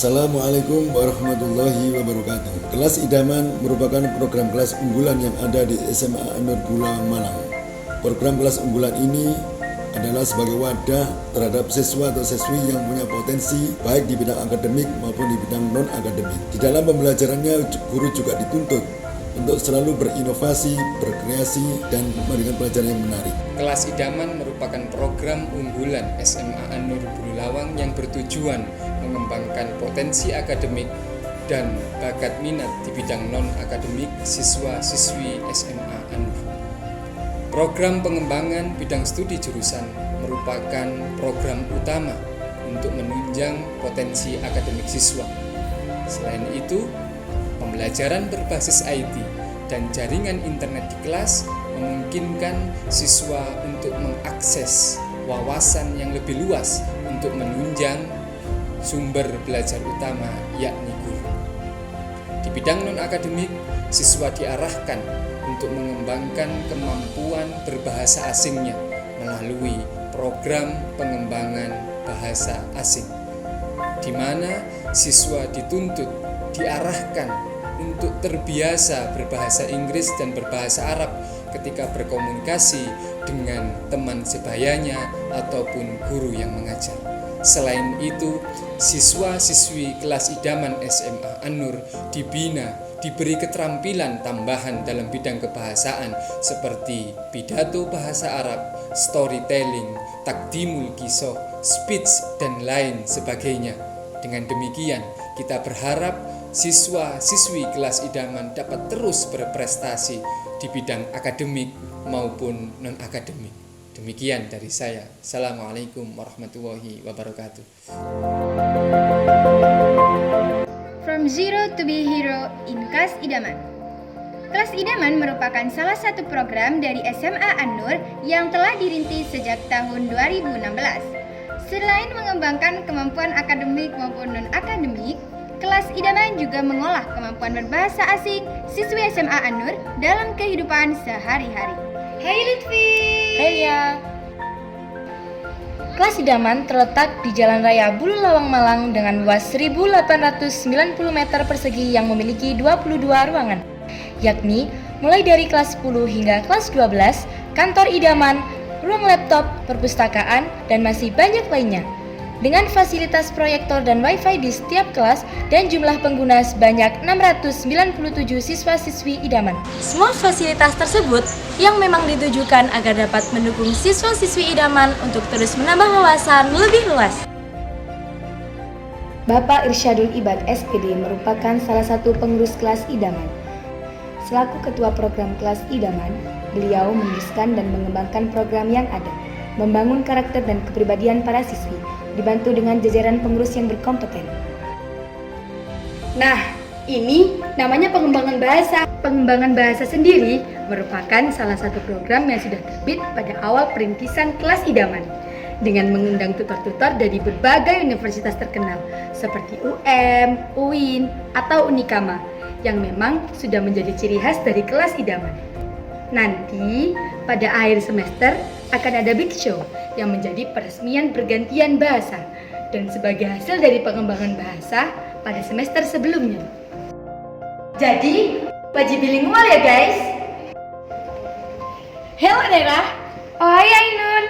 Assalamualaikum warahmatullahi wabarakatuh. Kelas Idaman merupakan program kelas unggulan yang ada di SMA An-Nur Bulawang Malang. Program kelas unggulan ini adalah sebagai wadah terhadap siswa atau siswi yang punya potensi baik di bidang akademik maupun di bidang non-akademik. Di dalam pembelajarannya, guru juga dituntut untuk selalu berinovasi, berkreasi, dan memberikan pelajaran yang menarik. Kelas Idaman merupakan program unggulan SMA An-Nur Bulawang yang bertujuan mengembangkan potensi akademik dan bakat minat di bidang non-akademik siswa-siswi SMA An-Nur. Program pengembangan bidang studi jurusan merupakan program utama untuk menunjang potensi akademik siswa. Selain itu, pembelajaran berbasis IT dan jaringan internet di kelas memungkinkan siswa untuk mengakses wawasan yang lebih luas untuk menunjang sumber belajar utama, yakni guru. Di bidang non-akademik, siswa diarahkan untuk mengembangkan kemampuan berbahasa asingnya melalui program pengembangan bahasa asing, di mana siswa dituntut diarahkan untuk terbiasa berbahasa Inggris dan berbahasa Arab ketika berkomunikasi dengan teman sebayanya ataupun guru yang mengajar. Selain itu, siswa-siswi kelas Idaman SMA An-Nur dibina, diberi keterampilan tambahan dalam bidang kebahasaan seperti pidato bahasa Arab, storytelling, takdimul qisah, speech, dan lain sebagainya. Dengan demikian, kita berharap siswa-siswi kelas Idaman dapat terus berprestasi di bidang akademik maupun non-akademik. Demikian dari saya. Assalamualaikum warahmatullahi wabarakatuh. From Zero to be Hero in Kelas Idaman. Kelas Idaman merupakan salah satu program dari SMA An-Nur yang telah dirintis sejak tahun 2016. Selain mengembangkan kemampuan akademik maupun non-akademik, Kelas Idaman juga mengolah kemampuan berbahasa asing siswi SMA An-Nur dalam kehidupan sehari-hari. Hai Lutfi. Hai Lia. Kelas Idaman terletak di Jalan Raya Bulawang Malang dengan luas 1.890 meter persegi yang memiliki 22 ruangan, yakni mulai dari kelas 10 hingga kelas 12, kantor Idaman, ruang laptop, perpustakaan, dan masih banyak lainnya. Dengan fasilitas proyektor dan wifi di setiap kelas dan jumlah pengguna sebanyak 697 siswa-siswi Idaman. Semua fasilitas tersebut yang memang ditujukan agar dapat mendukung siswa-siswi Idaman untuk terus menambah wawasan lebih luas. Bapak Irsyadul Ibad SPD merupakan salah satu pengurus kelas Idaman. Selaku ketua program kelas Idaman, beliau meneruskan dan mengembangkan program yang ada, membangun karakter dan kepribadian para siswi, dibantu dengan jajaran pengurus yang berkompeten. Nah, ini namanya pengembangan bahasa. Pengembangan bahasa sendiri merupakan salah satu program yang sudah terbit pada awal perintisan kelas Idaman dengan mengundang tutor-tutor dari berbagai universitas terkenal seperti UM, UIN, atau Unikama yang memang sudah menjadi ciri khas dari kelas Idaman. Nanti pada akhir semester akan ada Big Show yang menjadi peresmian pergantian bahasa dan sebagai hasil dari pengembangan bahasa pada semester sebelumnya. Jadi, wajib bilingual ya guys. Hello Nera. Oh hai Ainun.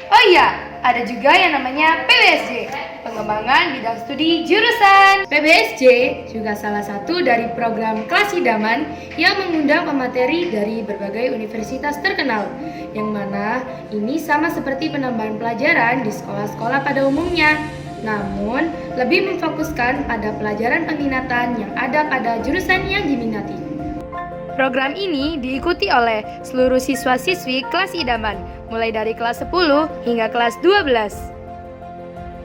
Oh iya, ada juga yang namanya PBSJ, pengembangan bidang studi jurusan. PBSJ juga salah satu dari program kelas Idaman yang mengundang pemateri dari berbagai universitas terkenal, yang mana ini sama seperti penambahan pelajaran di sekolah-sekolah pada umumnya, namun lebih memfokuskan pada pelajaran peminatan yang ada pada jurusan yang diminati. Program ini diikuti oleh seluruh siswa-siswi kelas Idaman, mulai dari kelas 10 hingga kelas 12.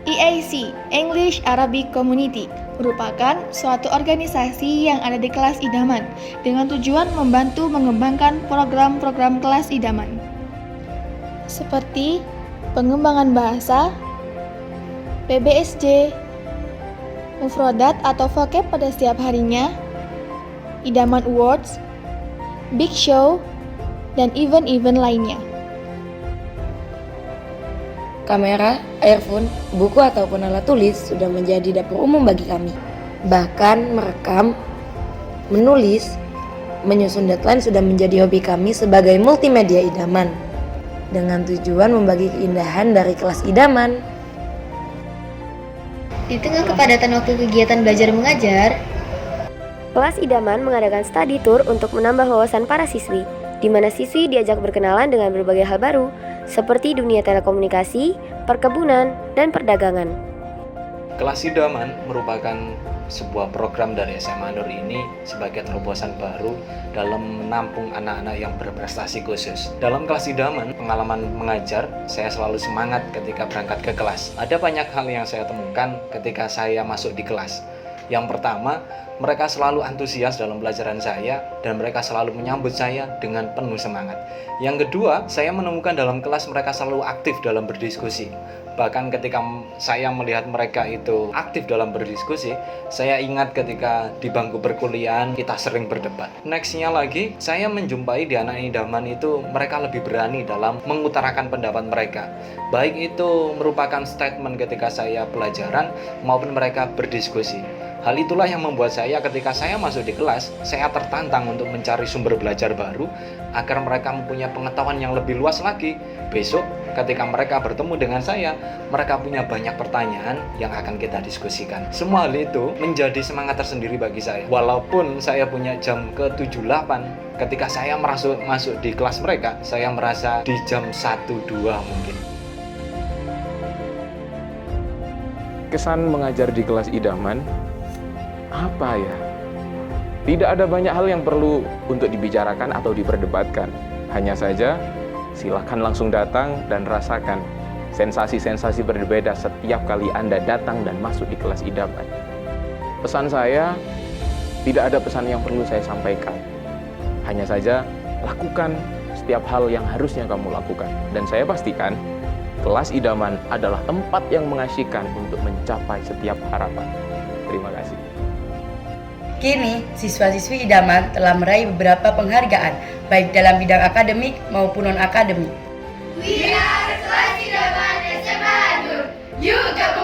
EAC, English Arabic Community, merupakan suatu organisasi yang ada di kelas Idaman dengan tujuan membantu mengembangkan program-program kelas Idaman seperti pengembangan bahasa, PBSJ, mufrodat atau vocab pada setiap harinya, Idaman Awards, Big Show, dan event-event lainnya. kamera, earphone, buku ataupun alat tulis sudah menjadi dapur umum bagi kami. Bahkan merekam, menulis, menyusun deadline sudah menjadi hobi kami sebagai multimedia idaman. Dengan tujuan membagi keindahan dari kelas idaman. Di tengah kepadatan waktu kegiatan belajar mengajar, Kelas Idaman mengadakan study tour untuk menambah wawasan para siswi, di mana siswi diajak berkenalan dengan berbagai hal baru, seperti dunia telekomunikasi, perkebunan, dan perdagangan. Kelas Idaman merupakan sebuah program dari SMA Nur ini sebagai terobosan baru dalam menampung anak-anak yang berprestasi khusus. Dalam kelas Idaman, pengalaman mengajar, saya selalu semangat ketika berangkat ke kelas. Ada banyak hal yang saya temukan ketika saya masuk di kelas. Yang pertama, mereka selalu antusias dalam pelajaran saya dan mereka selalu menyambut saya dengan penuh semangat. Yang kedua, saya menemukan dalam kelas mereka selalu aktif dalam berdiskusi. Bahkan ketika saya melihat mereka itu aktif dalam berdiskusi, saya ingat ketika di bangku perkuliahan kita sering berdebat. Nextnya lagi, saya menjumpai di anak idaman itu mereka lebih berani dalam mengutarakan pendapat mereka. Baik itu merupakan statement ketika saya pelajaran maupun mereka berdiskusi. Hal itulah yang membuat saya ketika saya masuk di kelas, saya tertantang untuk mencari sumber belajar baru agar mereka mempunyai pengetahuan yang lebih luas lagi. Besok ketika mereka bertemu dengan saya, mereka punya banyak pertanyaan yang akan kita diskusikan. Semua hal itu menjadi semangat tersendiri bagi saya. Walaupun saya punya jam ke-7-8, ketika saya masuk di kelas mereka, saya merasa di jam 1-2 mungkin. Kesan mengajar di kelas idaman, apa ya? Tidak ada banyak hal yang perlu untuk dibicarakan atau diperdebatkan. Hanya saja, silakan langsung datang dan rasakan sensasi-sensasi berbeda setiap kali Anda datang dan masuk di kelas idaman. Pesan saya, tidak ada pesan yang perlu saya sampaikan. Hanya saja, lakukan setiap hal yang harusnya kamu lakukan. Dan saya pastikan, kelas idaman adalah tempat yang mengasyikkan untuk mencapai setiap harapan. Terima kasih. Kini, siswa-siswi idaman telah meraih beberapa penghargaan, baik dalam bidang akademik maupun non-akademik. We are Kelas Idaman SMA Nur. Yuk gabung!